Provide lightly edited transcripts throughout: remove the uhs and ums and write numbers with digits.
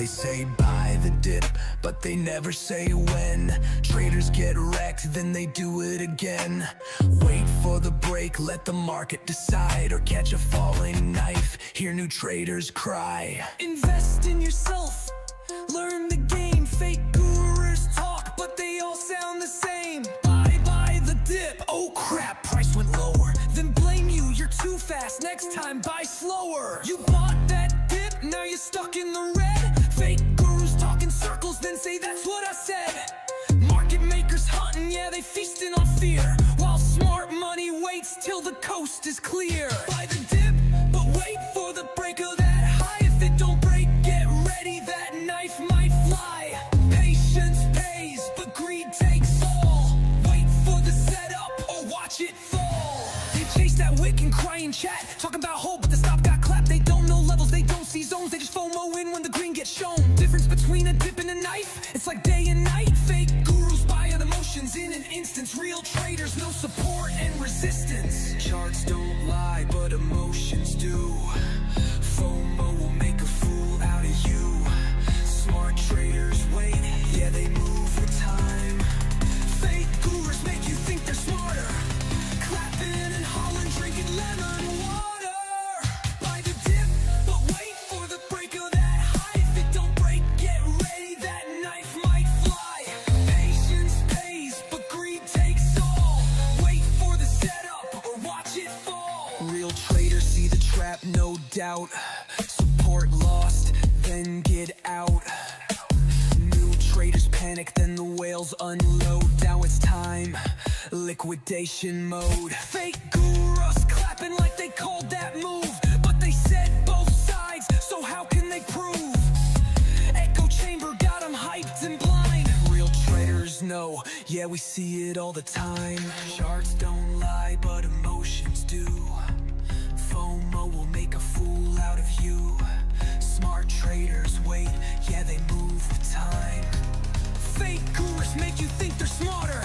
say buy the dip, but they never say when. Traders get wrecked, then they do it again. Wait for the break, let the market decide, or catch a falling knife, hear new traders cry. Invest in yourself, learn the game. Fake gurus talk, but they all sound the same. Buy the dip, oh crap, price went lower. Then blame you, you're too fast, next time buy slower. You bought that dip, now you're stuck in the red. Fake gurus talk in circles, then say that's what I said. Market makers hunting, yeah, they feasting on fear, while smart money waits till the coast is clear. Buy the dip, but wait for the break of that high. If it don't break, get ready, that knife might fly. Patience pays, but greed takes all. Wait for the setup, or watch it fall. They chase that wick and cry in chat, talking about hope, but the stop got clapped. They don't know levels, they don't see zones, they just FOMO in when the green gets shown. Difference between a dip and a knife, it's like day and night. Fake gurus buy on emotions in an instance. Real traders know support and resistance. Charts don't lie, but emotions do. FOMO will make a fool out of you. Smart traders wait, yeah, they move with time. Fake gurus make you think they're smarter, clapping and hollering, drinking lemon water. Buy the dip, but wait for the break of that high. If it don't break, get ready, that knife might fly. Patience pays, but greed takes all. Wait for the setup, or watch it fall. Real traders see the trap, no doubt. Support lost, then get out. New traders panic, then the whales unload. Now it's time, liquidation mode. Fake gurus clapping like they called that move, but they said both sides, so how can they prove? Echo chamber got them hyped and blind. Real traders know, yeah, we see it all the time. Charts don't lie, but emotions do. FOMO will make a fool out of you. Smart traders wait, yeah, they move with time. Fake gurus make you think they're smarter,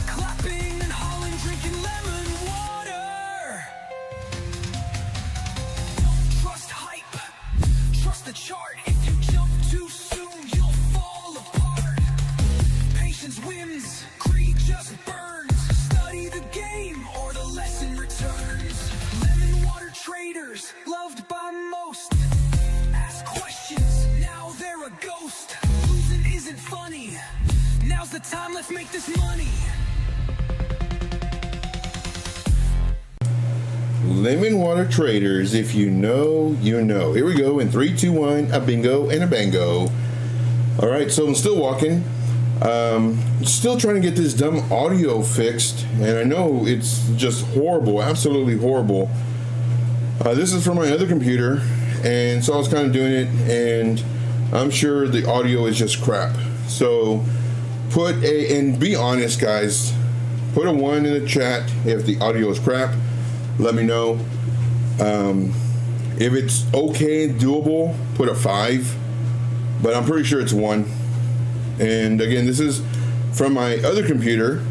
clapping and hollering, drinking lemon water. Don't trust hype, trust the chart. If you jump too soon, you'll fall apart. Patience wins, greed just burns. Study the game, or the lesson returns. Lemon water traders, loved by most. Ask questions, now they're a ghost. Losing isn't funny, now's the time, let's make this money. Lemon water traders, if you know, you know. Here we go in 3, 2, 1, a bingo and a bango. All right, so I'm still walking. Still trying to get this dumb audio fixed, and I know it's just horrible, absolutely horrible. This is from my other computer, and so I was kind of doing it, and I'm sure the audio is just crap. So and be honest, guys, put a 1 in the chat if the audio is crap. Let me know. If it's okay, doable, put a 5, but I'm pretty sure it's 1. And again, this is from my other computer,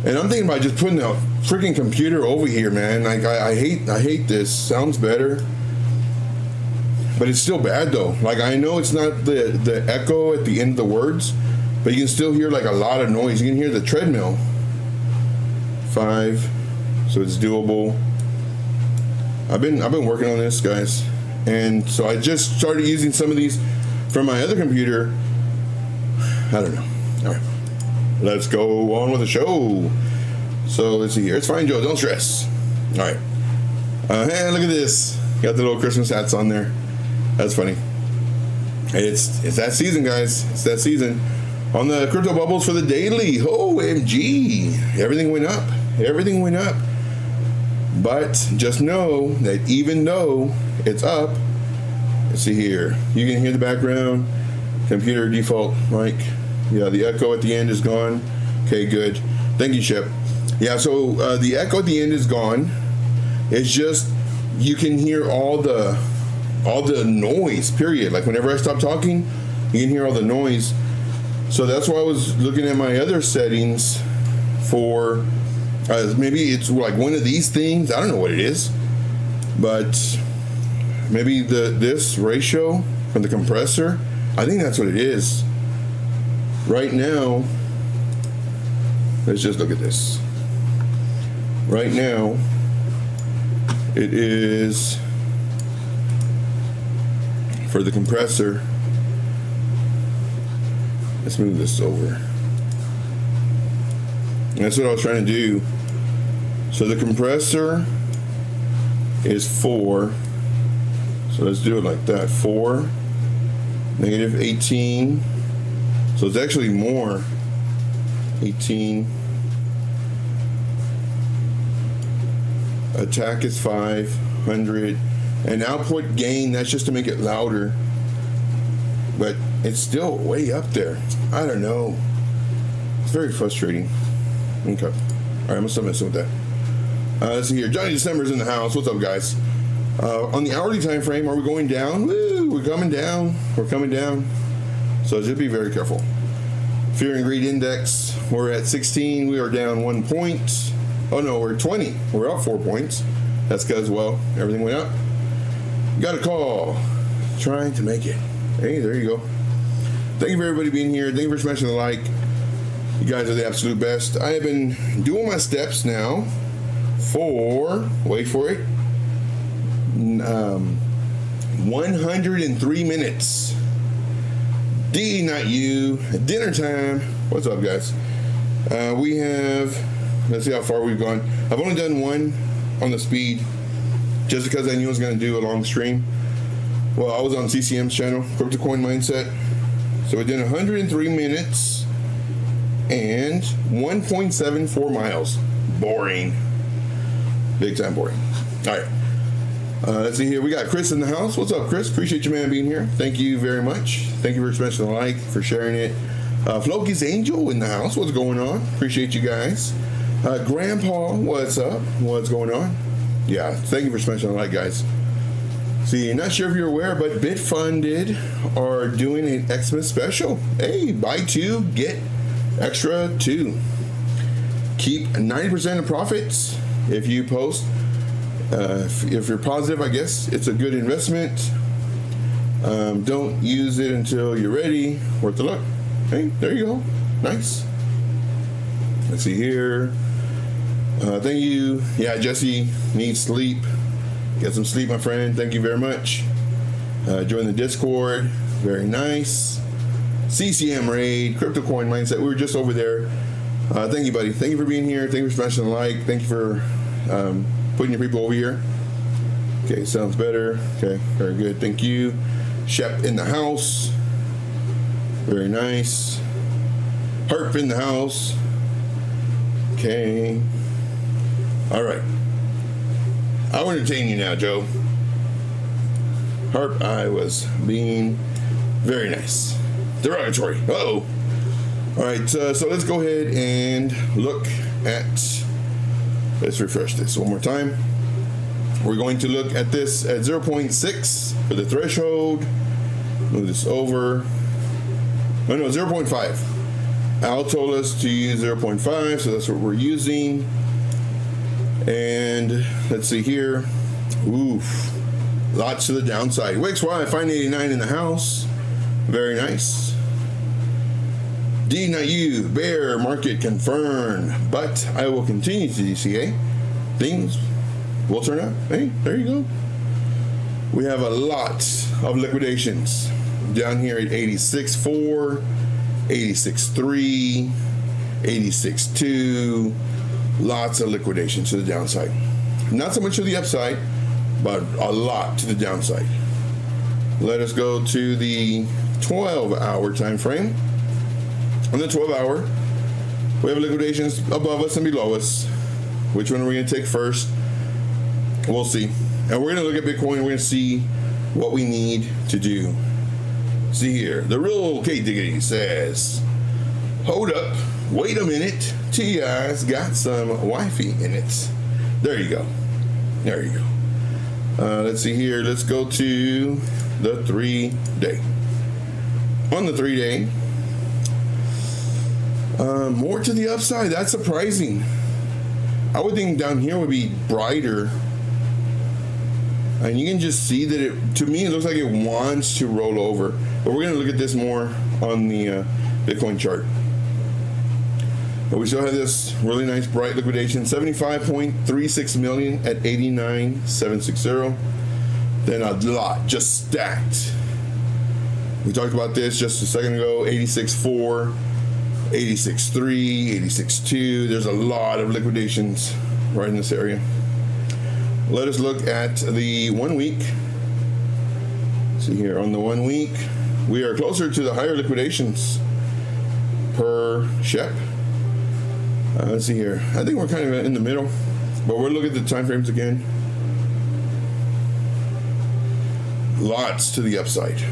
and I'm thinking about just putting a freaking computer over here, man. Like I hate this. Sounds better, but it's still bad though. Like I know it's not the echo at the end of the words, but you can still hear like a lot of noise. You can hear the treadmill. 5, so it's doable. I've been working on this, guys, and so I just started using some of these from my other computer. I don't know. All right, let's go on with the show. So let's see here. It's fine, Joe. Don't stress. All right. Hey, look at this. Got the little Christmas hats on there. That's funny. It's that season, guys. It's that season. On the crypto bubbles for the daily. OMG. Everything went up. Everything went up. But just know that even though it's up, let's see here. You can hear the background. Computer default mic. Yeah, the echo at the end is gone. Okay, good. Thank you, Shep. Yeah, so the echo at the end is gone. It's just you can hear all the noise, period. Like whenever I stop talking, you can hear all the noise. So that's why I was looking at my other settings for maybe it's like one of these things. I don't know what it is, but maybe this ratio from the compressor I think that's what it is. Right now, let's just look at this. Right now, it is for the compressor. Let's move this over. That's what I was trying to do. So the compressor is 4. So let's do it like that. 4, negative 18. So it's actually more. 18. Attack is 500. And output gain, that's just to make it louder. But it's still way up there. I don't know. It's very frustrating. Okay. All right, I'm gonna stop messing with that. Let's see here. Johnny December's in the house. What's up, guys? On the hourly time frame, are we going down? Woo! We're coming down. We're coming down. So just be very careful. Fear and Greed Index, we're at 16. We are down 1 point. Oh no, we're 20. We're up 4 points. That's because, well, everything went up. Got a call. Trying to make it. Hey, there you go. Thank you for everybody being here. Thank you for smashing the like. You guys are the absolute best. I have been doing my steps now for, wait for it, 103 minutes. D, not you. Dinner time. What's up, guys? We have, let's see how far we've gone. I've only done one on the speed just because I knew I was going to do a long stream. Well, I was on CCM's channel, Crypto Coin Mindset. So we did 103 minutes and 1.74 miles. Boring. Big time boring. All right. Let's see here. We got Chris in the house. What's up, Chris? Appreciate you, man, being here. Thank you very much. Thank you for smashing the like, for sharing it. Floki's Angel in the house. What's going on? Appreciate you guys. Grandpa, what's up? What's going on? Yeah, thank you for smashing the like, guys. See, not sure if you're aware, but Bitfunded are doing an Xmas special. Hey, buy 2, get extra 2. Keep 90% of profits if you post. If you're positive, I guess it's a good investment. Don't use it until you're ready. Worth a look. Hey, there you go. Nice. Let's see here. Thank you. Yeah, Jesse needs sleep. Get some sleep, my friend. Thank you very much. Join the Discord. Very nice. CCM Raid, Crypto Coin Mindset. We were just over there. Thank you, buddy. Thank you for being here. Thank you for smashing the like. Thank you for putting your people over here. Okay, sounds better. Okay, very good. Thank you. Shep in the house. Very nice. Herp in the house. Okay. All right. I'll entertain you now, Joe. Harp, I was being very nice. Derogatory. Uh-oh. All right, so let's go ahead and look at, let's refresh this one more time. We're going to look at this at 0.6 for the threshold. Move this over. Oh, no, 0.5. Al told us to use 0.5, so that's what we're using. And let's see here. Oof. Lots to the downside. WixY, 589 in the house. Very nice. D, not you. Bear market confirmed. But I will continue to DCA. Things will turn up. Hey, there you go. We have a lot of liquidations down here at 86.4, 86.3, 86.2. Lots of liquidation to the downside. Not so much to the upside, but a lot to the downside. Let us go to the 12-hour time frame. On the 12-hour, we have liquidations above us and below us. Which one are we going to take first? We'll see. And we're going to look at Bitcoin. We're going to see what we need to do. See here. The real K Diggity says, hold up. Wait a minute. TI's got some Wi-Fi in it. There you go. There you go. Let's see here. Let's go to the 3-day. On the 3-day, more to the upside. That's surprising. I would think down here would be brighter. And you can just see that to me, it looks like it wants to roll over. But we're going to look at this more on the Bitcoin chart. But we still have this really nice bright liquidation, 75.36 million at 89,760. Then a lot just stacked. We talked about this just a second ago, 86.4, 86.3, 86.2. There's a lot of liquidations right in this area. Let us look at the 1 week. See here on the 1 week, we are closer to the higher liquidations per SHEP. Let's see here. I think we're kind of in the middle, but we'll look at the time frames again. Lots to the upside.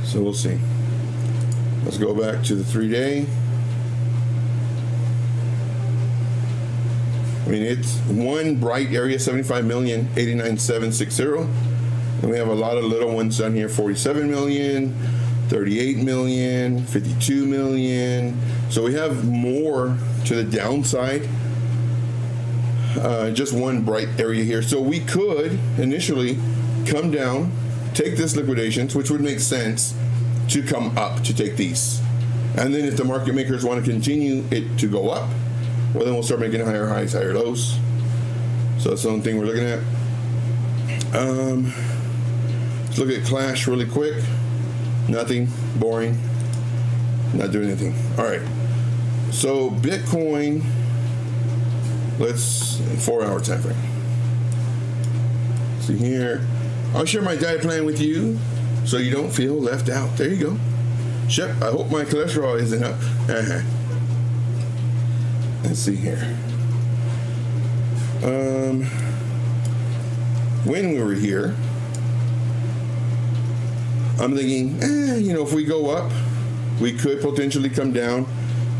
So we'll see. Let's go back to the 3-day. I mean, it's one bright area, 75 million, 89,760. And we have a lot of little ones down here, 47 million, 38 million, 52 million. So we have more to the downside. Just one bright area here. So we could initially come down, take this liquidations, which would make sense to come up to take these. And then if the market makers want to continue it to go up, well, then we'll start making higher highs, higher lows. So that's the only thing we're looking at. Let's look at Clash really quick. Nothing. Boring. Not doing anything. All right. So Bitcoin, let's 4-hour time frame. See here. I'll share my diet plan with you so you don't feel left out. There you go. Shep, I hope my cholesterol isn't up. Let's see here. When we were here, I'm thinking, if we go up, we could potentially come down.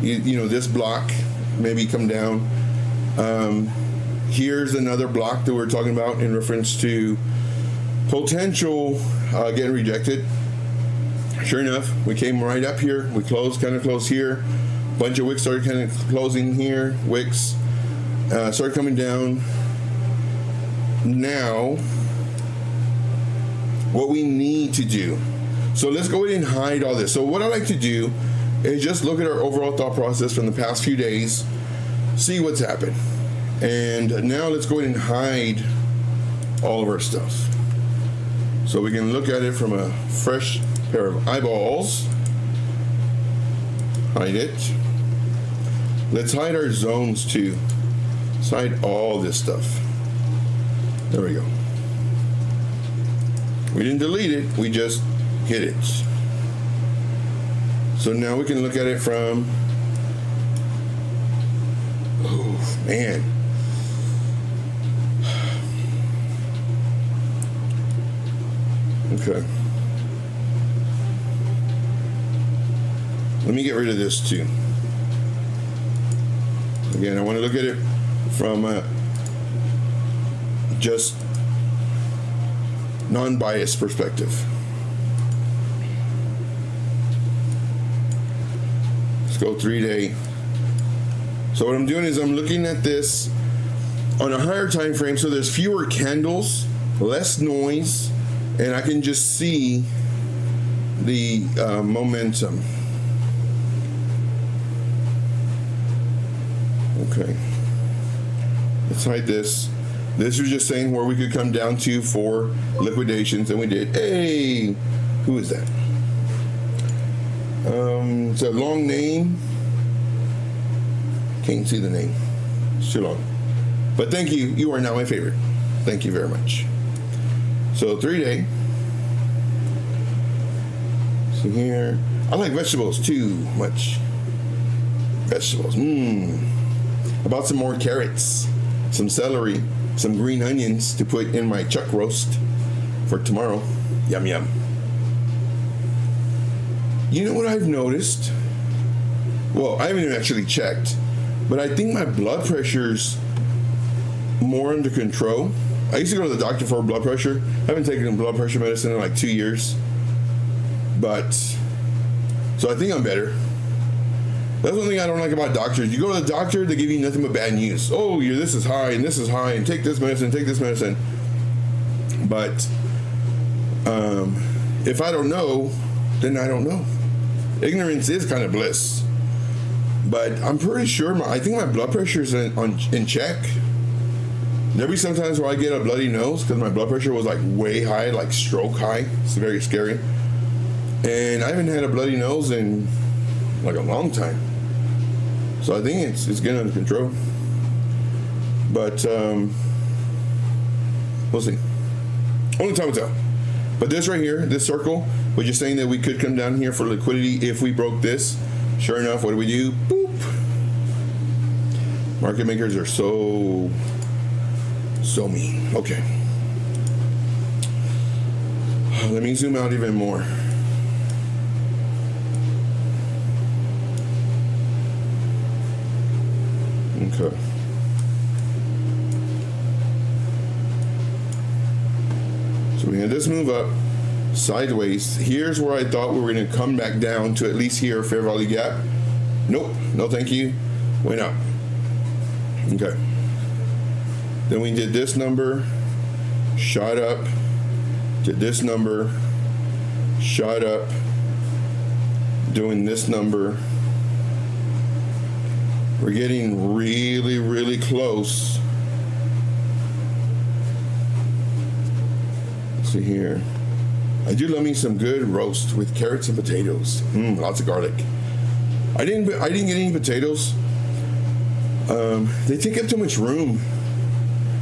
This block, maybe come down. Here's another block that we're talking about in reference to potential getting rejected. Sure enough, we came right up here. We kind of closed here. Bunch of wicks started kind of closing here. Wicks started coming down. Now, what we need to do. So let's go ahead and hide all this. So what I like to do is just look at our overall thought process from the past few days, see what's happened. And now let's go ahead and hide all of our stuff. So we can look at it from a fresh pair of eyeballs. Hide it. Let's hide our zones too. Let's hide all this stuff. There we go. We didn't delete it, we just hid it. So now we can look at it from, oh man. Okay. Let me get rid of this too. Again, I want to look at it from a just non-biased perspective. Let's go 3-day. So what I'm doing is I'm looking at this on a higher time frame, so there's fewer candles, less noise, and I can just see the momentum. Okay. Let's hide this. This was just saying where we could come down to for liquidations, and we did. Hey, who is that? It's a long name. Can't see the name. It's too long. But thank you. You are now my favorite. Thank you very much. So 3-day. See here. I like vegetables too much. Vegetables. I bought some more carrots, some celery, some green onions to put in my chuck roast for tomorrow. Yum, yum. You know what I've noticed? Well, I haven't even actually checked, but I think my blood pressure's more under control. I used to go to the doctor for blood pressure. I haven't taken blood pressure medicine in like 2 years. But, so I think I'm better. That's one thing I don't like about doctors. You go to the doctor, they give you nothing but bad news. Oh, this is high, and take this medicine, take this medicine. But if I don't know, then I don't know. Ignorance is kind of bliss. But I'm pretty sure I think my blood pressure is in check. There'll be sometimes where I get a bloody nose because my blood pressure was like way high, like stroke high. It's very scary. And I haven't had a bloody nose in like a long time. So I think it's getting under control. But we'll see. Only time will tell. But this right here, this circle, was just saying that we could come down here for liquidity if we broke this. Sure enough, what do we do? Boop. Market makers are so mean. Okay. Let me zoom out even more. Okay. So we had this move up sideways. Here's where I thought we were going to come back down to at least here, fair value gap. Nope. No thank you. Went up. Okay. Then we did this number, shot up, did this number, shot up, doing this number. We're getting really, really close. Let's see here. I do love me some good roast with carrots and potatoes. Lots of garlic. I didn't get any potatoes. They take up too much room.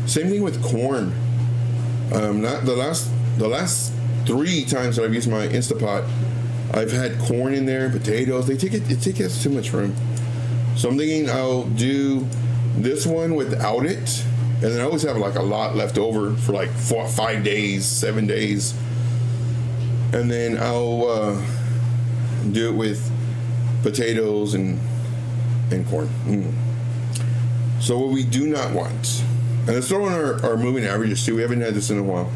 Same thing with corn. Not the last 3 times that I've used my Instapot, I've had corn in there, potatoes. It takes too much room. So I'm thinking I'll do this one without it, and then I always have like a lot left over for like 5 days, 7 days, and then I'll do it with potatoes and corn. So what we do not want. And let's throw in our moving averages too. We haven't had this in a while.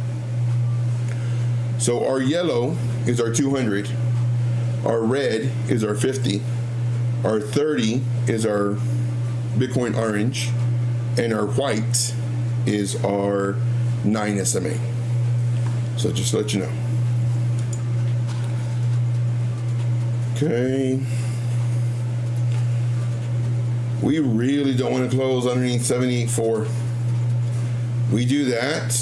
So our yellow is our 200. Our red is our 50. Our 30 is our Bitcoin orange. And our white is our 9 SMA. So just to let you know. Okay. We really don't want to close underneath 78.4. We do that.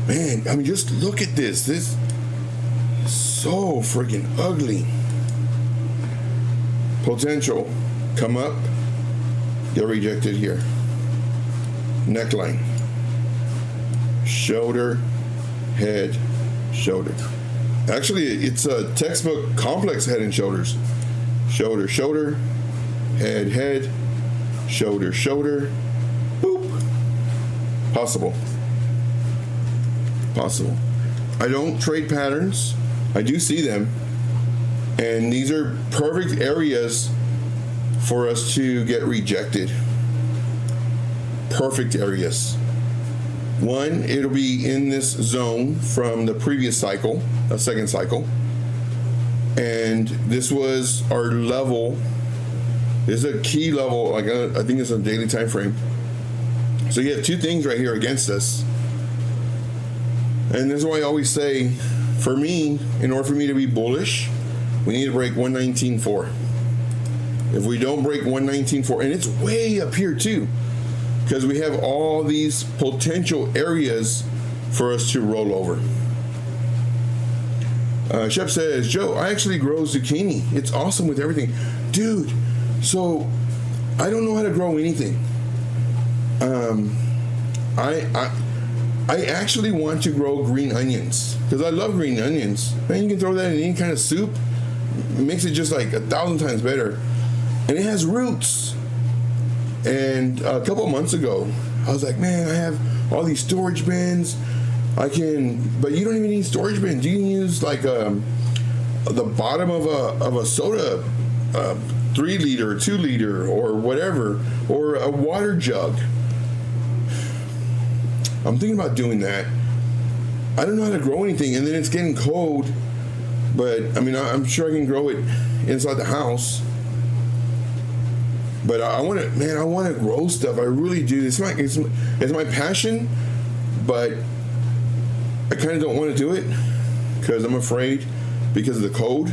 Man, I mean, just look at this. This is so freaking ugly. Potential. Come up. Get rejected here. Neckline. Shoulder. Head. Shoulder. Actually, it's a textbook complex head and shoulders. Shoulder, shoulder. Head, head. Shoulder, shoulder. Boop. Possible. I don't trade patterns. I do see them. And these are perfect areas for us to get rejected. Perfect areas. One, it'll be in this zone from the previous cycle, a second cycle. And this was our level. This is a key level, like I think it's a daily time frame. So you have 2 things right here against us. And this is why I always say, for me, in order for me to be bullish, we need to break 119.4. If we don't break 119.4, and it's way up here too, because we have all these potential areas for us to roll over. Shep says, Joe, I actually grow zucchini. It's awesome with everything. Dude, so I don't know how to grow anything. I actually want to grow green onions because I love green onions. Man, you can throw that in any kind of soup. It makes it just like 1,000 times better. And it has roots. And a couple of months ago, I was like, man, I have all these storage bins. But you don't even need storage bins. You can use like the bottom of a soda, 3 liter, 2 liter, or whatever, or a water jug. I'm thinking about doing that. I don't know how to grow anything, and then it's getting cold. But I mean, I'm sure I can grow it inside the house. But I want to grow stuff. I really do. It's my passion. but I kind of don't want to do it because I'm afraid because of the cold.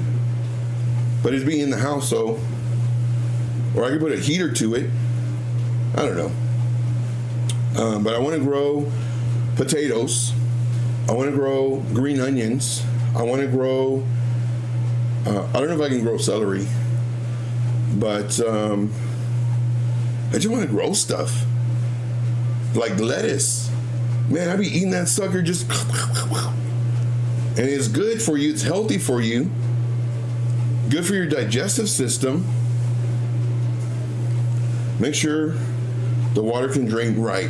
But it'd be in the house, so, or I could put a heater to it. I don't know. But I want to grow potatoes. I want to grow green onions. I want to grow, I don't know if I can grow celery, but I just want to grow stuff. Like lettuce. Man, I be eating that sucker just, and it's good for you. It's healthy for you. Good for your digestive system. Make sure the water can drain right.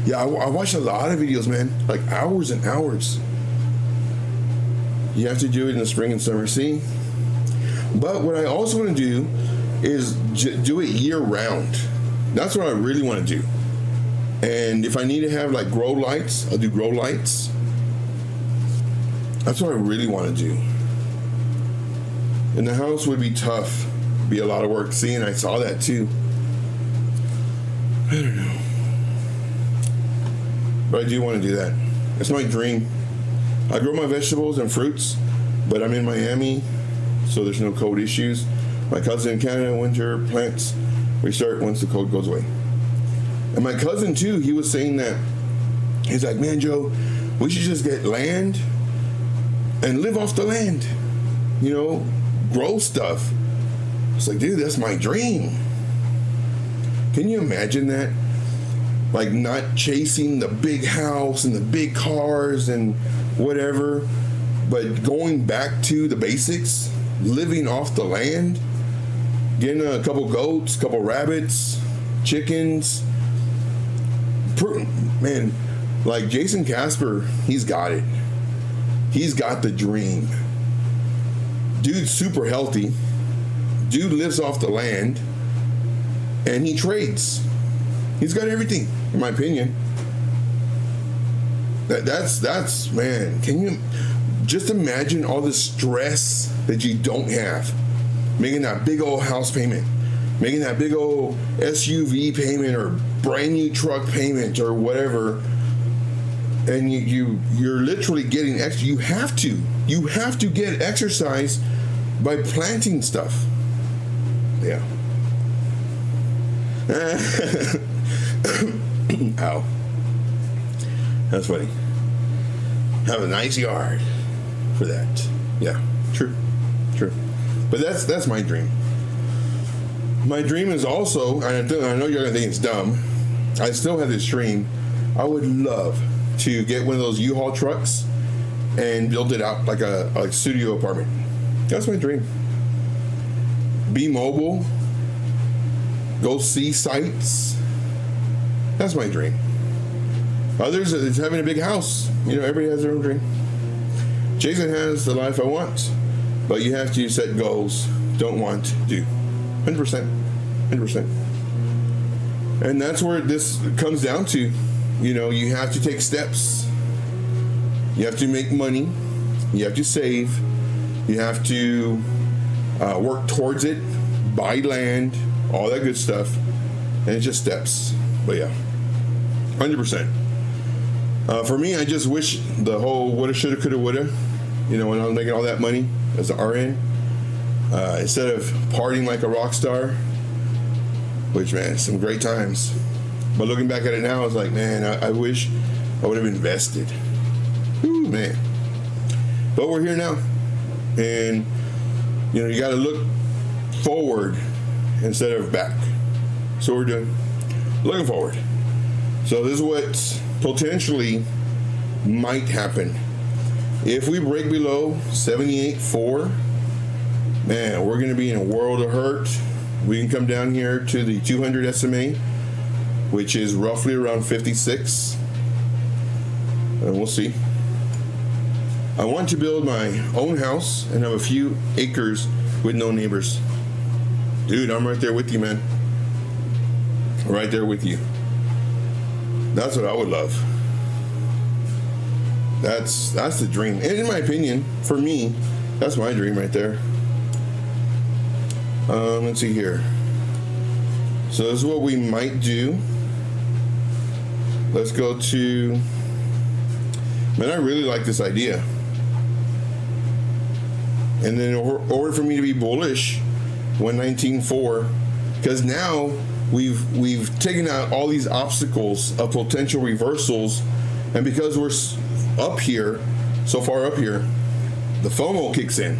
Yeah, I watch a lot of videos, man. Like hours and hours. You have to do it in the spring and summer, see? But what I also want to do is do it year round. That's what I really want to do. And if I need to have like grow lights, I'll do grow lights. That's what I really want to do. And the house would be tough. Be a lot of work. See, and I saw that too. I don't know. But I do want to do that. It's my dream. I grow my vegetables and fruits, but I'm in Miami, so there's no cold issues. My cousin in Canada, winter plants restart once the cold goes away. And my cousin too, he was saying that, he's like, man, Joe, we should just get land and live off the land. You know, grow stuff. It's like, dude, that's my dream. Can you imagine that? Like not chasing the big house and the big cars and whatever, but going back to the basics, living off the land, getting a couple goats, couple rabbits, chickens. Man, like Jason Casper, he's got it. He's got the dream. Dude's super healthy. Dude lives off the land, and he trades. He's got everything, in my opinion. That's man. Can you just imagine all the stress that you don't have, making that big old house payment, making that big old SUV payment or brand new truck payment or whatever, and you're literally getting extra. You have to get exercise by planting stuff. Yeah. Ow. That's funny. Have a nice yard for that. Yeah, true. But that's my dream. My dream is also, and I know you're gonna think it's dumb, I still have this dream. I would love to get one of those U-Haul trucks and build it out like a studio apartment. That's my dream. Be mobile. Go see sites. That's my dream. Others, it's having a big house. You know, everybody has their own dream. Jason has the life I want, but you have to set goals. Don't want, do. 100%. And that's where this comes down to. You know, you have to take steps. You have to make money. You have to save. You have to work towards it. Buy land. All that good stuff. And it's just steps. But yeah, 100%. For me, I just wish the whole woulda, shoulda, coulda, woulda, you know, when I was making all that money as an RN, instead of partying like a rock star, which, man, some great times. But looking back at it now, I was like, man, I wish I would have invested. Ooh, man. But we're here now. And, you know, you got to look forward instead of back. So we're doing looking forward. So this is what potentially might happen. If we break below 78.4, man, we're going to be in a world of hurt. We can come down here to the 200 SMA, which is roughly around 56. And we'll see. I want to build my own house and have a few acres with no neighbors. Dude, I'm right there with you, man. Right there with you. That's what I would love. That's the dream. And in my opinion, for me, that's my dream right there. Let's see here. So this is what we might do. Let's go to, man, I really like this idea. And then in order for me to be bullish, 119.4, because now we've taken out all these obstacles of potential reversals, and because we're up here, so far up here, the FOMO kicks in.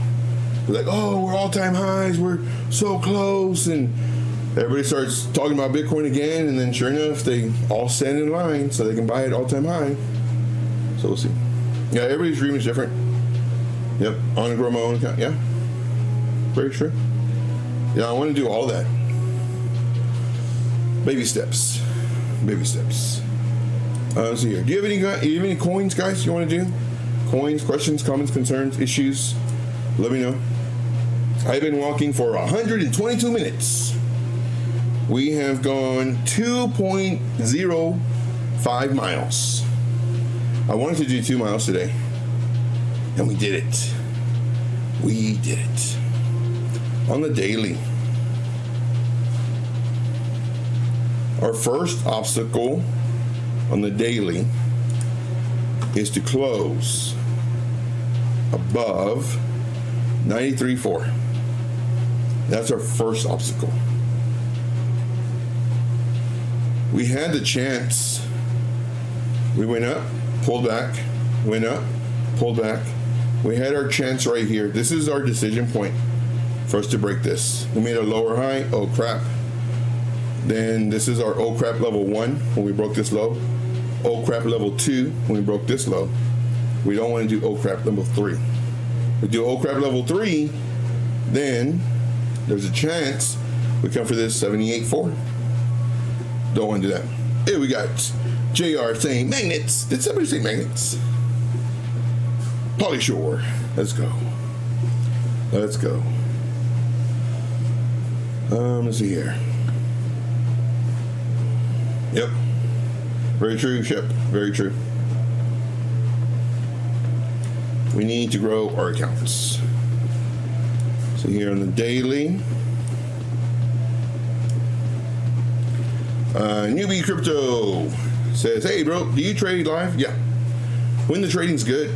We're like, oh, we're all-time highs, we're so close, and everybody starts talking about Bitcoin again, and then sure enough, they all stand in line so they can buy it all-time high. So we'll see. Yeah, everybody's dream is different. Yep, I want to grow my own account. Yeah, very true. Yeah, I want to do all that. Baby steps. Baby steps. Let's see here. Do you have any coins, guys, you want to do? Coins, questions, comments, concerns, issues? Let me know. I've been walking for 122 minutes. We have gone 2.05 miles. I wanted to do 2 miles today, and we did it. We did it. On the daily. Our first obstacle on the daily is to close above 93.4. That's our first obstacle. We had the chance. We went up, pulled back, went up, pulled back. We had our chance right here. This is our decision point for us to break this. We made a lower high. Oh crap. Then this is our oh crap level 1 when we broke this low. Oh crap level 2 when we broke this low. We don't want to do oh crap level 3. We do oh crap level 3, then there's a chance we come for this 78.4. Don't want to do that. Here we got JR saying magnets. Did somebody say magnets? Polyshore. Let's go. Let's go. Let's see here. Yep. Very true, Shep. Very true. We need to grow our accounts. So here on the daily, Newbie Crypto says, hey bro, do you trade live? Yeah. When the trading's good.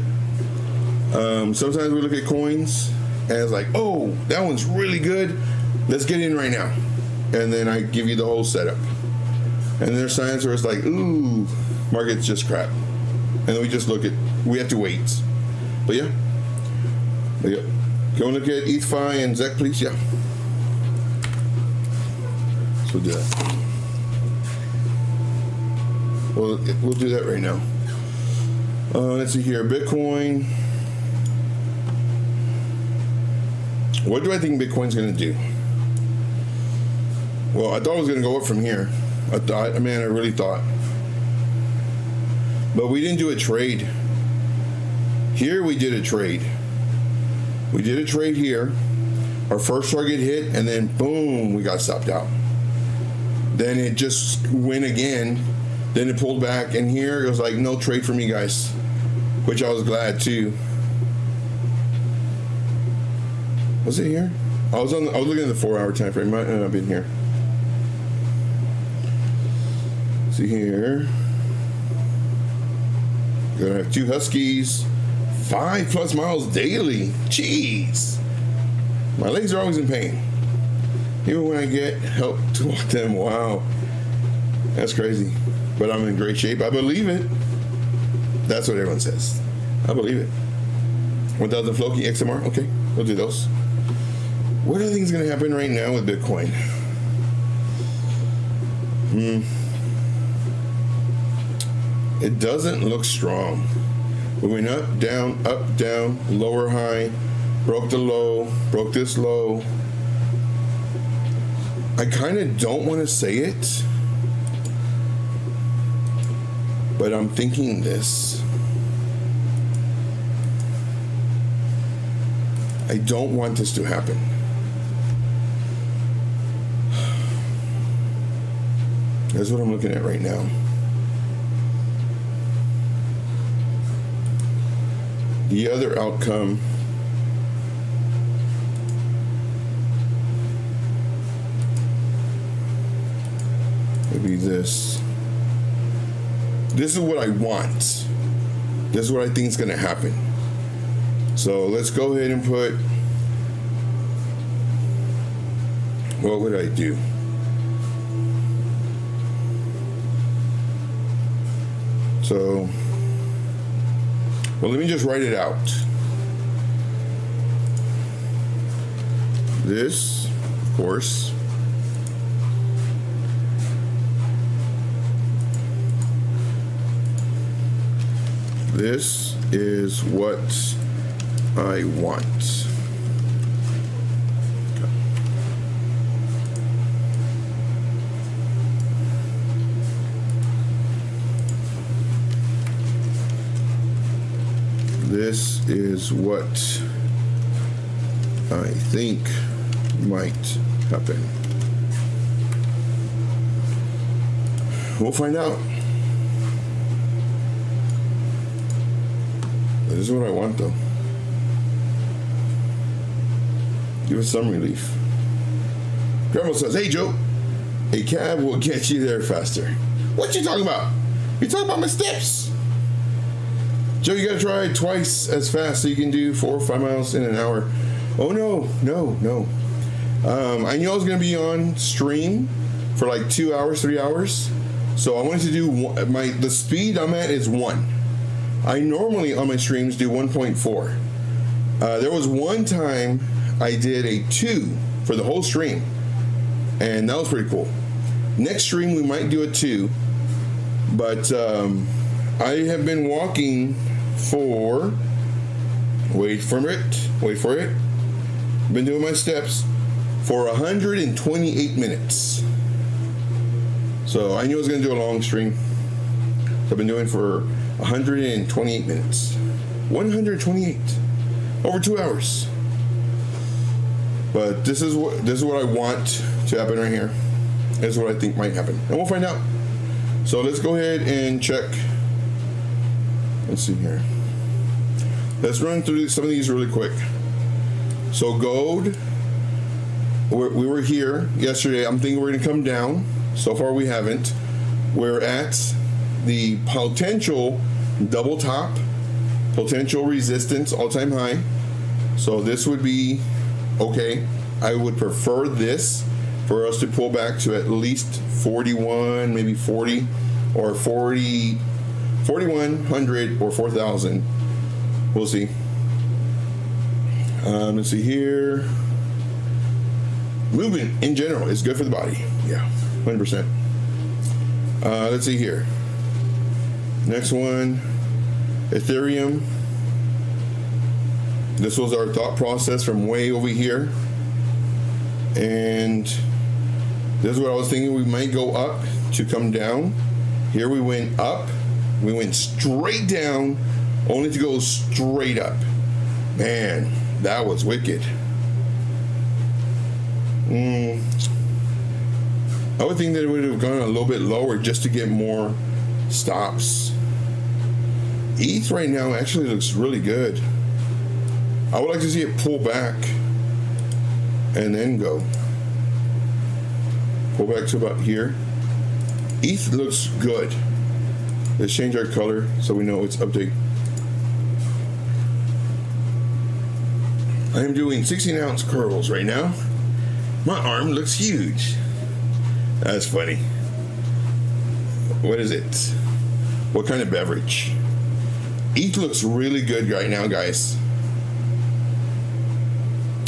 Sometimes we look at coins and it's like, oh, that one's really good. Let's get in right now. And then I give you the whole setup. And there's times where it's like, ooh, market's just crap. And then we just look at, we have to wait. But yeah. Can we look at ETHFI and ZEC, please? Yeah. So we'll do that. We'll do that right now. Let's see here. Bitcoin. What do I think Bitcoin's going to do? Well, I thought it was going to go up from here. I really thought. But we didn't do a trade. Here we did a trade. We did a trade here. Our first target hit, and then boom, we got stopped out. Then it just went again. Then it pulled back, and here it was like no trade for me, guys, which I was glad too. Was it here? I was looking at the 4-hour time frame. Might not have been here. See here. Gonna have 2 Huskies, 5+ miles daily. Jeez. My legs are always in pain. Even when I get help to walk them. Wow. That's crazy. But I'm in great shape. I believe it. That's what everyone says. I believe it. 1,000 Floki XMR. Okay, we'll do those. What do I think is going to happen right now with Bitcoin? It doesn't look strong. We went up, down, lower high, broke the low, broke this low. I kind of don't want to say it, but I'm thinking this. I don't want this to happen. That's what I'm looking at right now. The other outcome would be this. this is what I want. This is what I think is going to happen. So let's go ahead and put, what would I do? So, well, let me just write it out. This, of course, this is what I want. Okay. This is what I think might happen. We'll find out. This is what I want, though. Give us some relief. Grandma says, "Hey, Joe, a cab will get you there faster." What you talking about? You talking about my steps? Joe, you gotta try twice as fast so you can do 4 or 5 miles in an hour. Oh, no. I knew I was gonna be on stream for like 2 hours, 3 hours. So I wanted to do the speed I'm at is 1. I normally on my streams do 1.4. There was one time I did a 2 for the whole stream, and that was pretty cool. Next stream we might do a 2, but I have been walking for, wait for it, been doing my steps for 128 minutes. So I knew I was going to do a long stream. So I've been doing for 128 minutes. 128. Over 2 hours. But this is what I want to happen right here. This is what I think might happen. And we'll find out. So let's go ahead and check. Let's see here. Let's run through some of these really quick. So gold, we were here yesterday. I'm thinking we're going to come down. So far we haven't. We're at the potential double top, potential resistance, all-time high. So this would be okay. I would prefer this for us to pull back to at least 41, maybe 40, or 40, 4,100 or 4,000. We'll see. Let's see here. Movement in general is good for the body. Yeah, 100%. Let's see here. Next one, Ethereum. This was our thought process from way over here. And this is what I was thinking. We might go up to come down. Here we went up. We went straight down, only to go straight up. Man, that was wicked. I would think that it would have gone a little bit lower just to get more stops. ETH right now actually looks really good. I would like to see it pull back and then go. Pull back to about here. ETH looks good. Let's change our color so we know it's update. I am doing 16-ounce curls right now. My arm looks huge. That's funny. What is it? What kind of beverage? ETH looks really good right now, guys.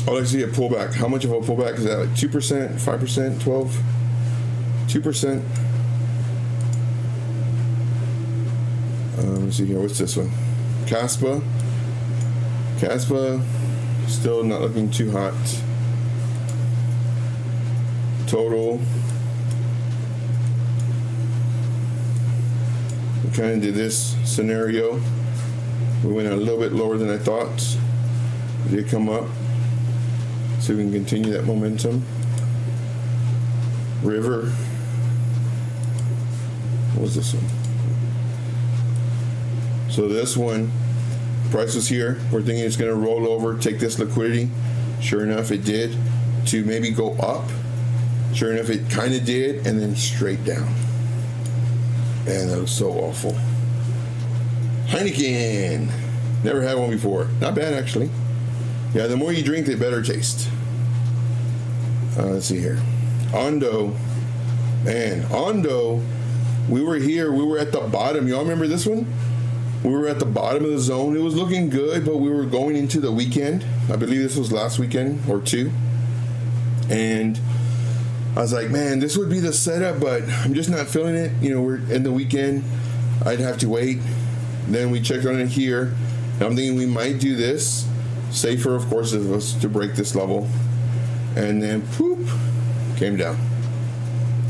I'd like to see a pullback. How much of a pullback is that? Like 2%, 5%, 12%? 2%. Let's see here. What's this one? Caspa. Still not looking too hot. Total. We kind of did this scenario. We went a little bit lower than I thought. We did come up. See if we can continue that momentum. River. What was this one? So this one, price was here. We're thinking it's going to roll over, take this liquidity. Sure enough, it did. To maybe go up. Sure enough, it kind of did, and then straight down. Man, that was so awful. Heineken. Never had one before. Not bad, actually. Yeah, the more you drink, the better taste. Let's see here. Ondo. Man, Ondo. We were here. We were at the bottom. Y'all remember this one? We were at the bottom of the zone. It was looking good, but we were going into the weekend. I believe this was last weekend or two. And I was like, man, this would be the setup, but I'm just not feeling it. You know, we're in the weekend. I'd have to wait. Then we checked on it here. And I'm thinking we might do this. Safer, of course, of us to break this level. And then, poop, came down.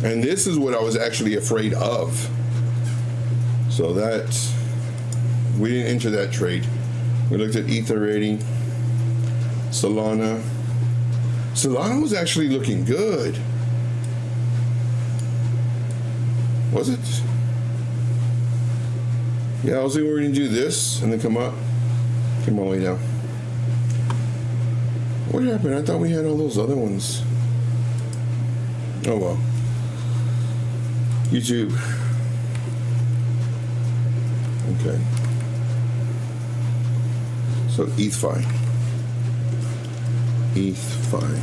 And this is what I was actually afraid of. So that, we didn't enter that trade. We looked at Ether rating. Solana. Solana was actually looking good. Was it? Yeah, I was thinking we were going to do this and then come up. Came all the way down. What happened? I thought we had all those other ones. Oh well. YouTube. Okay. So ETHFi. ETHFi.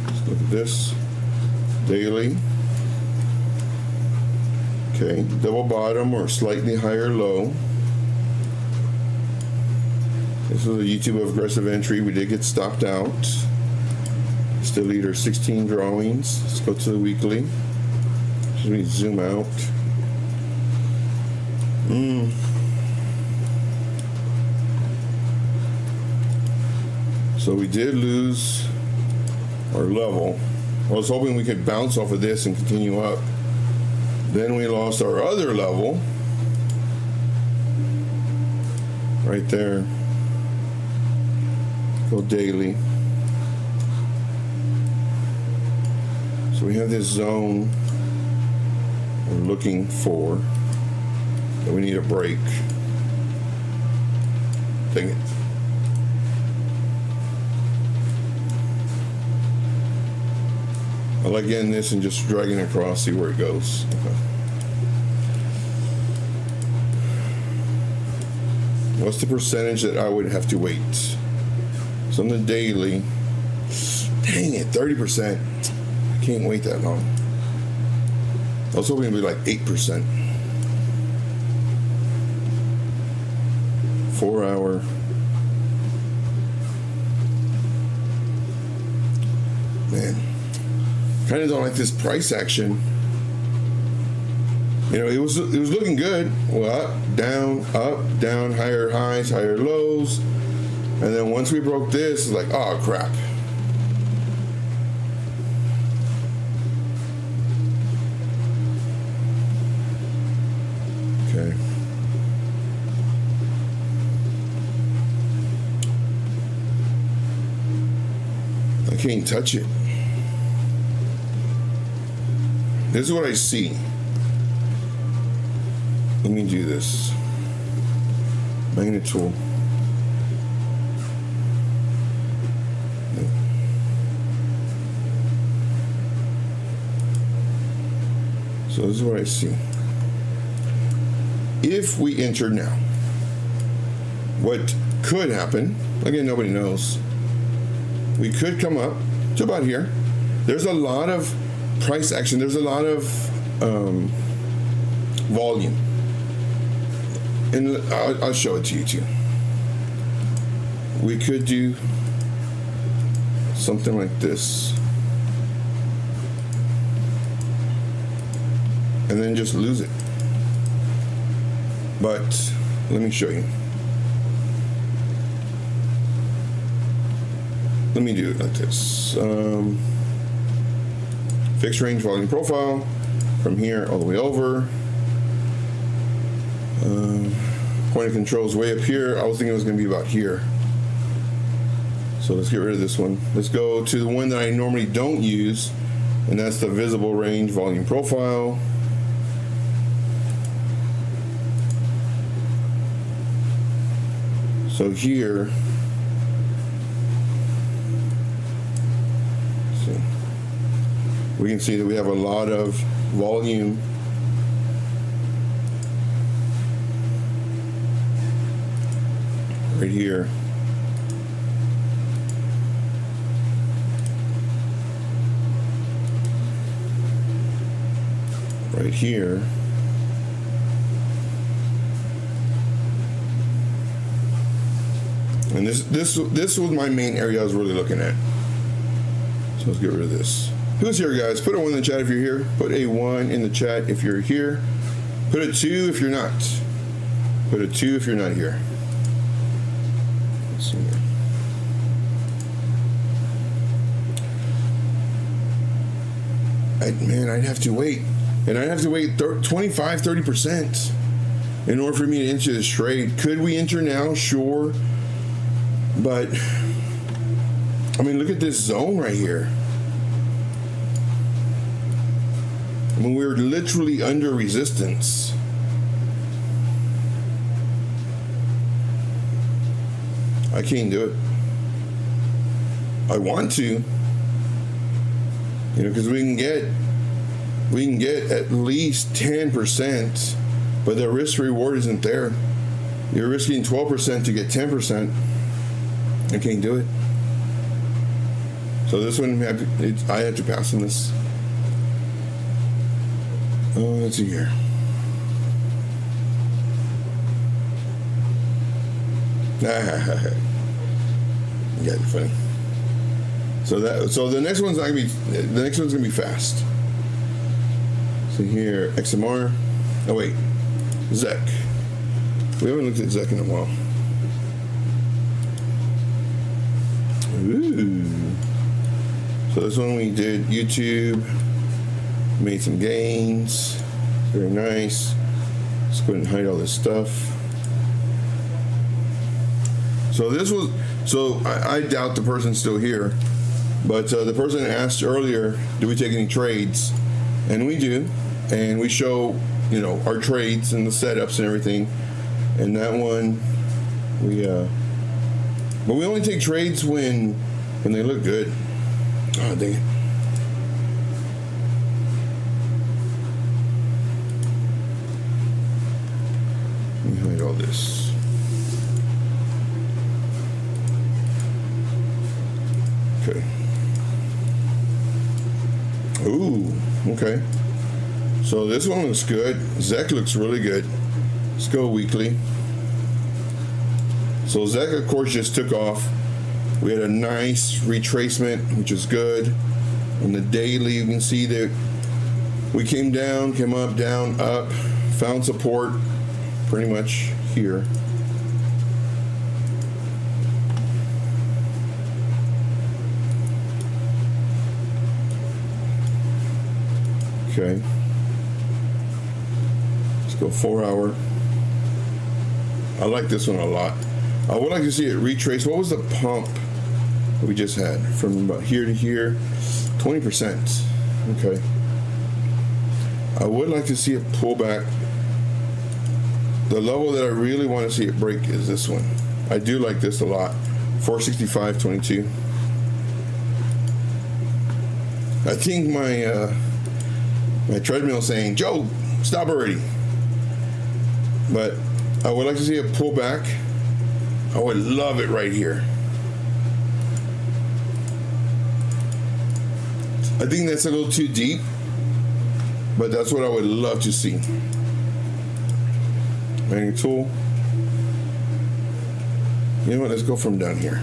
Let's look at this. Daily. Okay, double bottom or slightly higher low. This was a YouTube aggressive entry. We did get stopped out. Still leader 16 drawings. Let's go to the weekly. Let me zoom out. So we did lose our level. I was hoping we could bounce off of this and continue up. Then we lost our other level. Right there. Go daily. So we have this zone we're looking for that we need a break. Dang it. I like getting this and just dragging it across, see where it goes. Okay. What's the percentage that I would have to wait? So on the daily, dang it, 30%. I can't wait that long. I was hoping it'd be like 8%. 4 hour. Man, kind of don't like this price action. You know, it was looking good. Well, up, down, higher highs, higher lows. And then once we broke this, it's like, oh crap. Okay. I can't touch it. This is what I see. Let me do this. Magnet tool. So this is what I see. If we enter now, what could happen, again, nobody knows, we could come up to about here. There's a lot of price action. There's a lot of volume. And I'll show it to you too. We could do something like this. And then just lose it. But let me show you. Let me do it like this. Fixed range volume profile from here all the way over. Point of control is way up here. I was thinking it was going to be about here. So let's get rid of this one. Let's go to the one that I normally don't use, and that's the visible range volume profile. So here, let's see. we can see that we have a lot of volume. Right here. Right here. And this was my main area I was really looking at. So let's get rid of this. Who's here, guys? Put a 1 in the chat if you're here. Put a 1 in the chat if you're here. Put a 2 if you're not. Put a 2 if you're not here. Let's see here. I'd have to wait. And I'd have to wait 25, 30% in order for me to enter this trade. Could we enter now? Sure. But, I mean, look at this zone right here. I mean, we're literally under resistance. I can't do it. I want to, you know, because we can get at least 10%, but the risk reward isn't there. You're risking 12% to get 10%. I can't do it. So this one, I had to pass on this. Oh, let's see here. You guys are funny. So the next one's not gonna be fast. So here, XMR. Oh wait, ZEC. We haven't looked at ZEC in a while. Ooh. So this one we did YouTube, made some gains, very nice. Let's go ahead and hide all this stuff. So I doubt the person's still here, but the person asked earlier, do we take any trades? And we do, and we show, you know, our trades and the setups and everything. And that one, but we only take trades when they look good. Oh, dang it. Let me hide all this. Okay. Ooh, okay. So this one looks good. ZEC looks really good. Let's go weekly. So ZEC, of course, just took off. We had a nice retracement, which is good. On the daily, you can see that we came down, came up, down, up, found support pretty much here. Okay. Let's go 4 hour. I like this one a lot. I would like to see it retrace. What was the pump that we just had from about here to here? 20%. Okay. I would like to see it pull back. The level that I really want to see it break is this one. I do like this a lot. 465.22. I think my treadmill saying, Joe, stop already. But I would like to see it pull back. I would love it right here. I think that's a little too deep, but that's what I would love to see. Manual tool. You know what? Let's go from down here.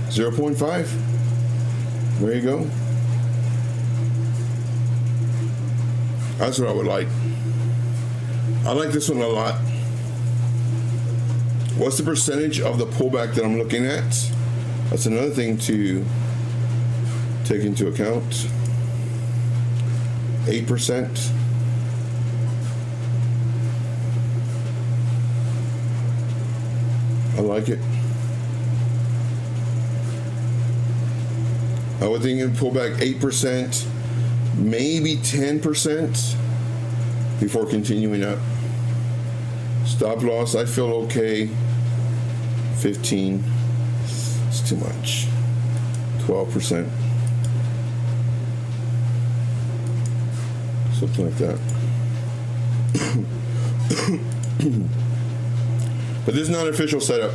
0.5. There you go. That's what I would like. I like this one a lot. What's the percentage of the pullback that I'm looking at? That's another thing to take into account. 8%. I like it. I would think it'd pull back 8%, maybe 10% before continuing up. Stop loss, I feel okay. 15. It's too much. 12%. Something like that. But this is not an official setup.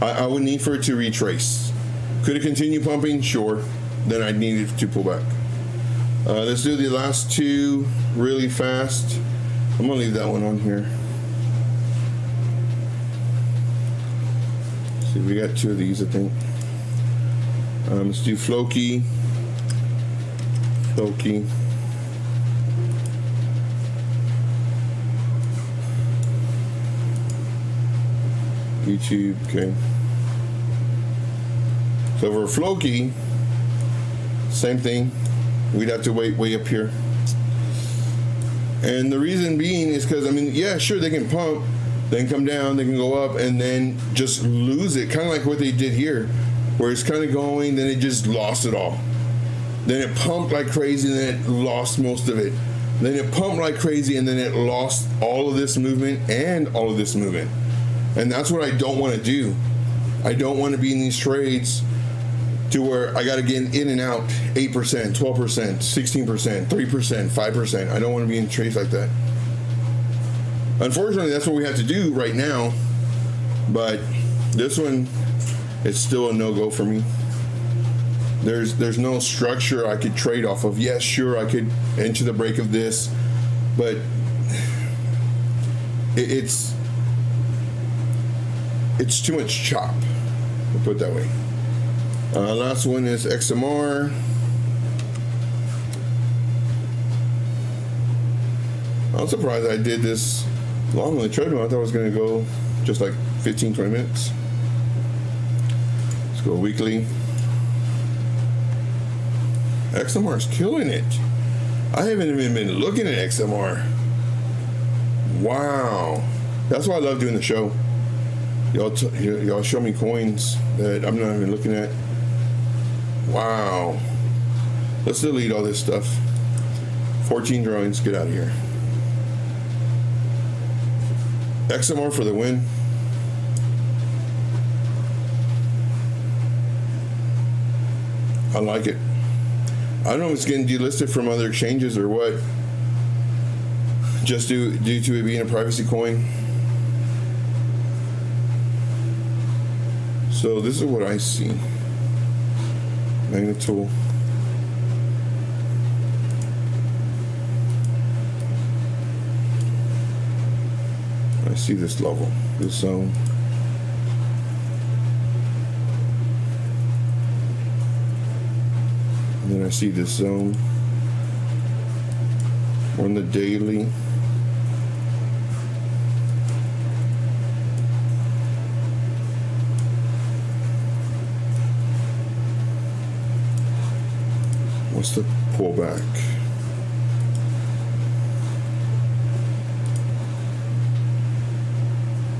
I would need for it to retrace. Could it continue pumping? Sure. Then I'd need it to pull back. Let's do the last two really fast. I'm gonna leave that one on here. See, we got two of these, I think. Let's do Floki. YouTube, okay. So for Floki, same thing. We'd have to wait way up here. And the reason being is because, I mean, yeah, sure, they can pump, then come down, they can go up, and then just lose it. Kind of like what they did here, where it's kind of going, then it just lost it all. Then it pumped like crazy, and then it lost most of it. Then it pumped like crazy, and then it lost all of this movement and all of this movement. And that's what I don't want to do. I don't want to be in these trades to where I got to get in and out 8%, 12%, 16%, 3%, 5%. I don't want to be in trades like that. Unfortunately, that's what we have to do right now. But this one, it's still a no-go for me. There's no structure I could trade off of. Yes, sure, I could enter the break of this, but it's too much chop. We'll put it that way. Last one is XMR. I'm surprised I did this long on the treadmill. I thought it was going to go just like 15, 20 minutes. Let's go weekly. XMR is killing it. I haven't even been looking at XMR. Wow. That's why I love doing the show. Y'all show me coins that I'm not even looking at. Wow. Let's delete all this stuff. 14 drawings. Get out of here. XMR for the win. I like it. I don't know if it's getting delisted from other exchanges or what. Just due to it being a privacy coin. So this is what I see. Magnet tool. I see this level, this zone. And then I see this zone on the daily. What's the pullback?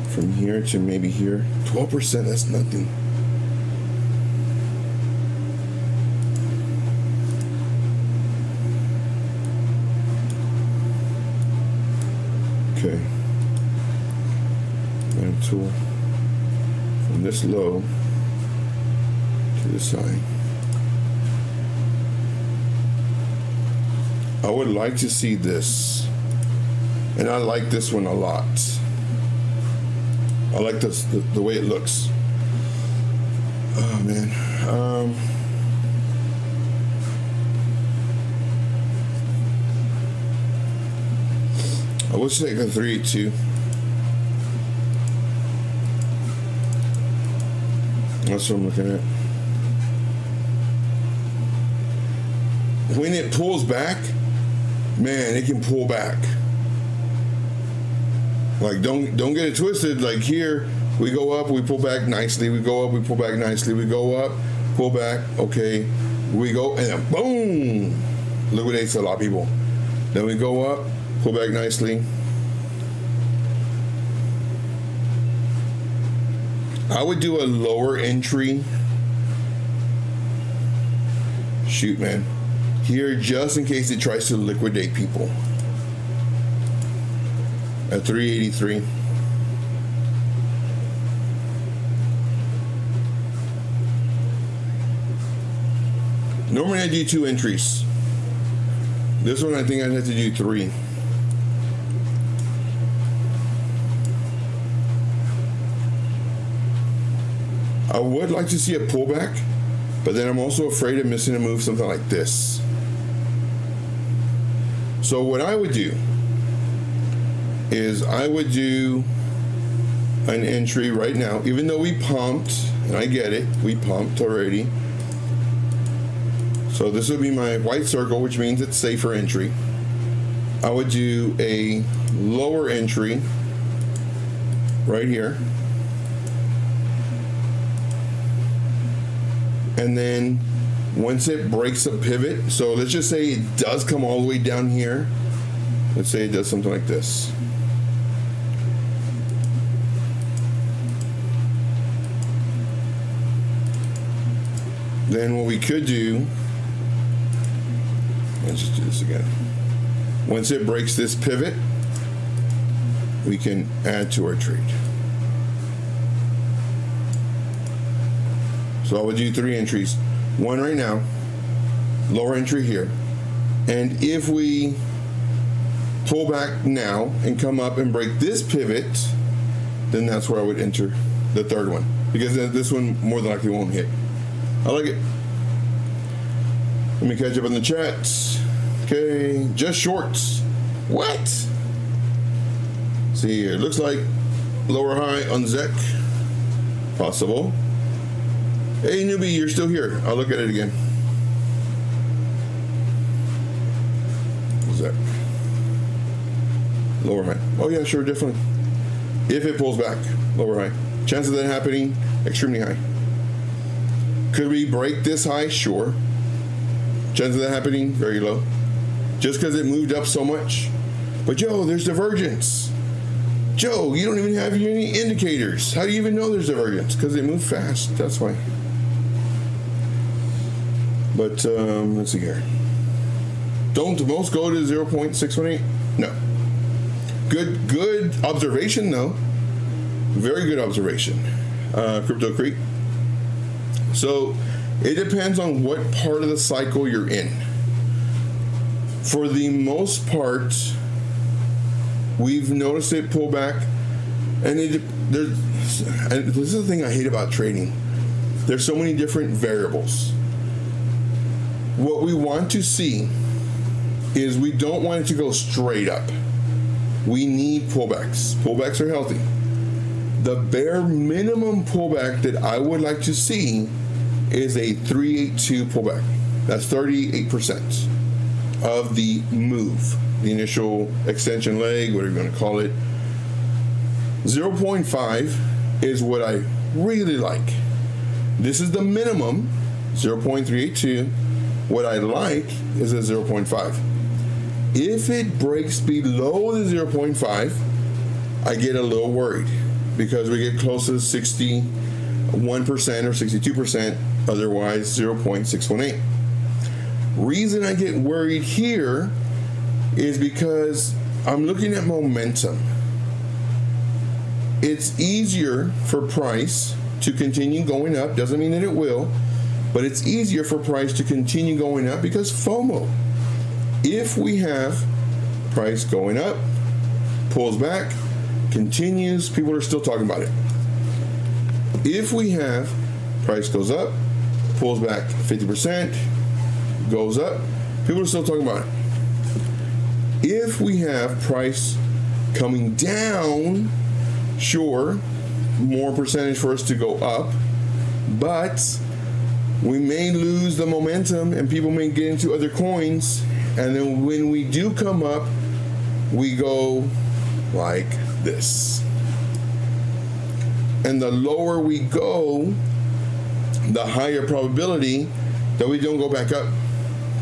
From here to maybe here. 12%, that's nothing. Okay. And tool from this low to this high. I would like to see this, and I like this one a lot. I like this, the way it looks. Oh man. I wish they could 382. That's what I'm looking at. When it pulls back, man, it can pull back. Like, don't get it twisted. Like here, we go up, we pull back nicely. We go up, we pull back nicely. We go up, pull back. Okay, we go and then boom, liquidates a lot of people. Then we go up, pull back nicely. I would do a lower entry. Shoot, man. Here, just in case it tries to liquidate people. At 383. Normally I do 2 entries. This one I think I'd have to do 3. I would like to see a pullback, but then I'm also afraid of missing a move, something like this. So what I would do is I would do an entry right now, even though we pumped, and I get it, we pumped already. So this would be my white circle, which means it's safer entry. I would do a lower entry right here. And then once it breaks a pivot, so let's just say it does come all the way down here. Let's say it does something like this. Then what we could do, let's just do this again. Once it breaks this pivot, we can add to our trade. So I would do 3 entries. 1 right now, lower entry here. And if we pull back now and come up and break this pivot, then that's where I would enter the 3rd one. Because this one more than likely won't hit. I like it. Let me catch up on the chats. Okay, just shorts. What? See here, looks like lower high on ZEC. Possible. Hey newbie, you're still here. I'll look at it again. ZEC. Lower high. Oh yeah, sure, definitely. If it pulls back, lower high. Chances of that happening, extremely high. Could we break this high? Sure. Chances of that happening, very low. Just because it moved up so much. But Joe, there's divergence. Joe, you don't even have any indicators. How do you even know there's divergence? Because it moved fast, that's why. But let's see here. Don't most go to 0.618? No. Good observation though. Very good observation. Crypto Creek. So it depends on what part of the cycle you're in. For the most part, we've noticed it pull back, and this is the thing I hate about trading. There's so many different variables. What we want to see is we don't want it to go straight up. We need pullbacks. Pullbacks are healthy. The bare minimum pullback that I would like to see is a 382 pullback. That's 38% of the move, the initial extension leg, whatever you want to call it. 0.5 is what I really like. This is the minimum, 0.382. What I like is a 0.5. If it breaks below the 0.5, I get a little worried because we get close to 61% or 62%, otherwise 0.618. Reason I get worried here is because I'm looking at momentum. It's easier for price to continue going up. Doesn't mean that it will, but it's easier for price to continue going up because FOMO. If we have price going up, pulls back, continues, people are still talking about it. If we have price goes up, pulls back 50%, goes up, people are still talking about it. If we have price coming down, sure, more percentage for us to go up, but we may lose the momentum and people may get into other coins, and then when we do come up, we go like this. And the lower we go, the higher probability that we don't go back up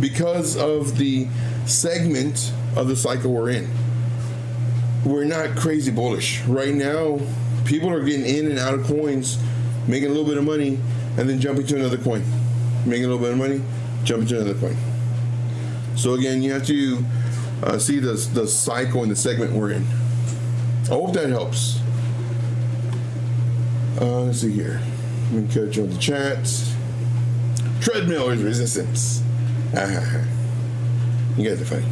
because of the segment of the cycle we're in. We're not crazy bullish. Right now, people are getting in and out of coins, making a little bit of money, and then jumping to another coin. Making a little bit of money, jumping to another coin. So again, you have to see the cycle and the segment we're in. I hope that helps. Let's see here. Let me catch on the chats. Treadmill is resistance. You guys are funny.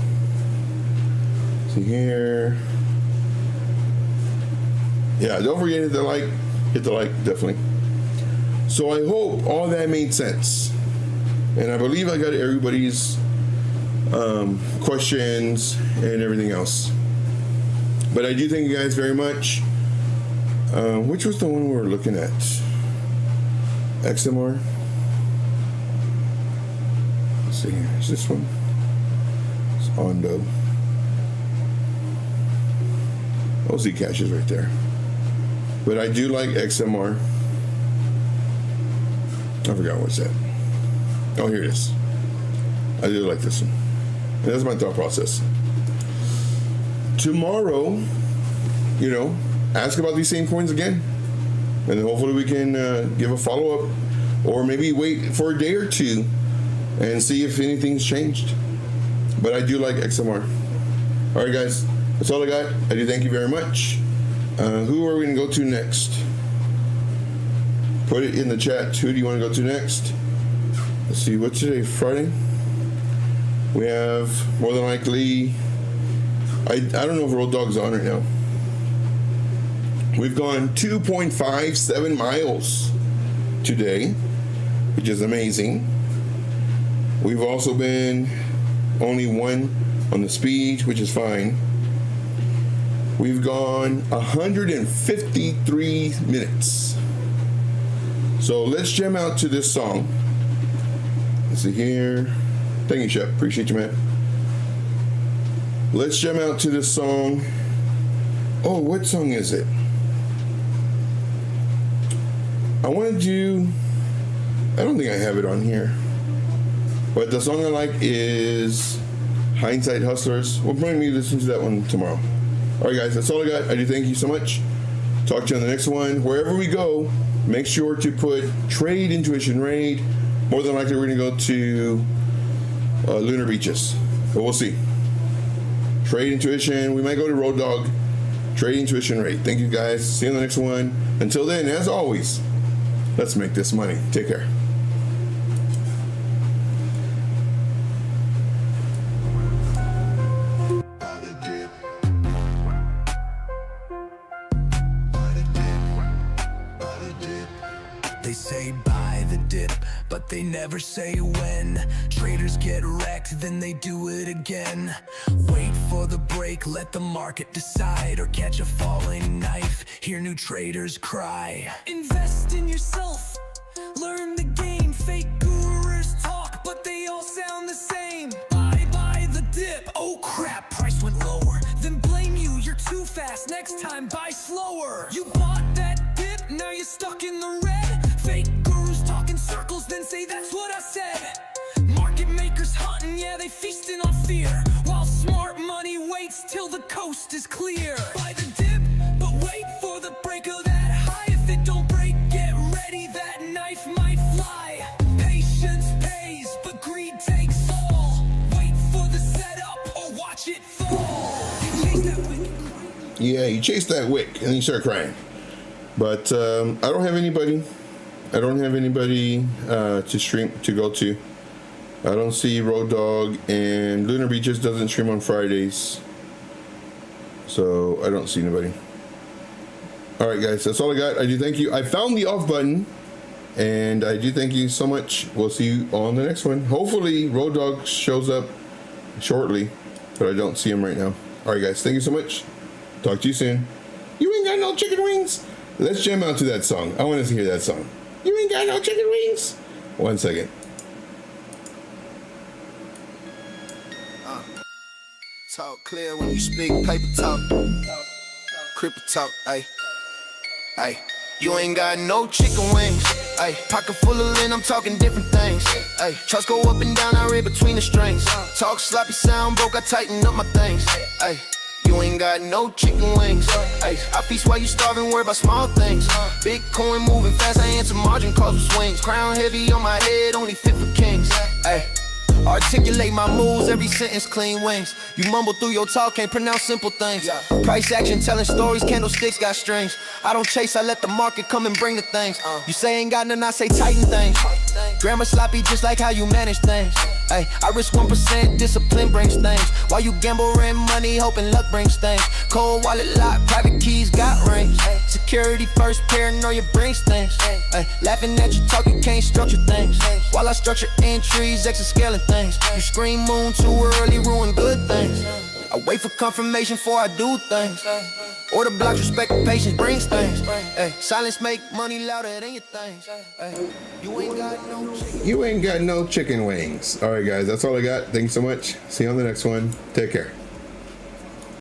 See here. Yeah, don't forget to hit the like. Hit the like, definitely. So I hope all that made sense. And I believe I got everybody's questions and everything else. But I do thank you guys very much. Which was the one we were looking at? XMR? Let's see here. Is this one? It's Ondo. OZ Cash is right there. But I do like XMR. I forgot what's that. Oh, here it is. I do like this one. And that's my thought process. Tomorrow, ask about these same coins again. And then hopefully we can give a follow-up. Or maybe wait for a day or two and see if anything's changed. But I do like XMR. All right, guys. That's all I got. I do thank you very much. Who are we going to go to next? Put it in the chat. Who do you want to go to next? Let's see. What's today? Friday? We have, more than likely, I don't know if Road Dog's on right now. We've gone 2.57 miles today, which is amazing. We've also been only 1 on the speed, which is fine. We've gone 153 minutes. So let's jam out to this song. Let's see here. Thank you, Chef. Appreciate you, man. Let's jam out to this song. Oh, what song is it? I want to do... I don't think I have it on here. But the song I like is Hindsight Hustlers. We'll probably listen to that one tomorrow. All right, guys, that's all I got. I do thank you so much. Talk to you on the next one. Wherever we go, make sure to put Trade Intuition Raid. More than likely, we're going to go to Lunar Beaches. But we'll see. Trade Intuition. We might go to Road Dog. Trade Intuition Raid. Thank you, guys. See you on the next one. Until then, as always, let's make this money. Take care. They say buy the dip, but they never say when. Traders get wrecked, then they do it again. Wait for the break, let the market decide, or catch a falling knife, hear new traders cry. Invest in yourself, learn the game. Fake gurus talk, but they all sound the same. Buy the dip, oh crap, price went lower. Then blame you, you're too fast, next time buy slower. You bought that dip, now you're stuck in the red. Fake gurus talk in circles, then say that's what I said. Market makers hunting, yeah, they feasting on fear, while smart money waits till the coast is clear. Buy the dip, but wait for the break of that high. If it don't break, get ready, that knife might fly. Patience pays, but greed takes all. Wait for the setup, or watch it fall. Chase that wick. Yeah, you chase that wick, and then you start crying. But I don't have anybody. To stream to go to. I don't see Road Dog, and Lunar Beaches doesn't stream on Fridays, so I don't see anybody. All right, guys, that's all I got. I do thank you. I found the off button, and I do thank you so much. We'll see you on the next one. Hopefully, Road Dog shows up shortly, but I don't see him right now. All right, guys, thank you so much. Talk to you soon. You ain't got no chicken wings. Let's jam out to that song. I want to hear that song. You ain't got no chicken wings. 1 second. Talk clear when you speak, paper talk, cripple talk, ayy, ayy. You ain't got no chicken wings, ayy. Pocket full of lint, I'm talking different things, ayy. Trust go up and down, I read between the strings. Talk sloppy, sound broke, I tighten up my things, ayy. You ain't got no chicken wings, ayy. I feast while you starving, worry about small things. Bitcoin moving fast, I answer margin calls with swings. Crown heavy on my head, only fit for kings, ayy. Articulate my moves, every sentence clean wings. You mumble through your talk, can't pronounce simple things. Price action, telling stories, candlesticks got strings. I don't chase, I let the market come and bring the things. You say ain't got none, I say tighten things. Grammar sloppy, just like how you manage things. Ay, I risk 1%, discipline brings things. While you gamble, rent money, hoping luck brings things. Cold wallet lock, private keys got rings. Security first, paranoia brings things. Ay, laughing at you talk, you can't structure things. While I structure entries, exit scaling things. You scream moon too early, ruin good things. I wait for confirmation before I do things. Order blocks, respect and patience brings things. Ay, silence make money louder than your things. Ay, you ain't got no chicken. You ain't got no chicken wings. All right, guys, that's all I got. Thanks so much. See you on the next one. Take care.